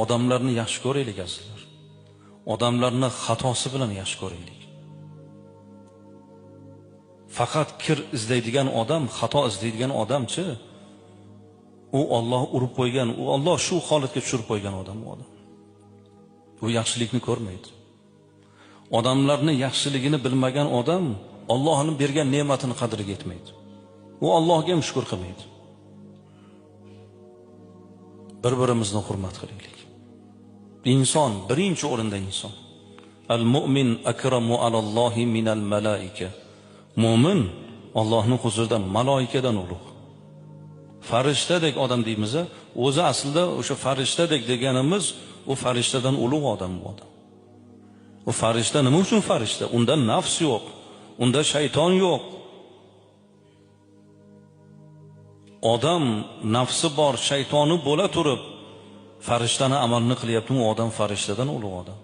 Odamlarni yaxshi ko'raylik azizlar. Odamlarni xatosi bilan yaxshi ko'raylik. Faqat kir izlaydigan odam, xato izlaydigan odamchi, u Alloh urib qo'ygan, u Alloh shu holatga tushirib qo'ygan odam u odam. U yaxshilikni ko'rmaydi. Odamlarni yaxshiligini bilmagan odam Allohning bergan ne'matini qadriga yetmaydi. U Allohga ham shukr qilmaydi. Bir-birimizni hurmat qilaylik. Inson birinchi o'rinda inson. Al-mu'min akramu alallohi minal malaika. Mo'min Allohning huzurida maloikadan ulug'. Farishtadek odam deymiz, o'zi aslida o'sha farishtadek deganimiz u farishtadan ulug' odam bu odam. U farishta nima uchun farishta? Unda nafs yo'q, unda shayton yo'q. Odam nafsi bor, shaytoni bo'la turib farishtani amalni qilyapti, u odam farishtadan ulug' odam.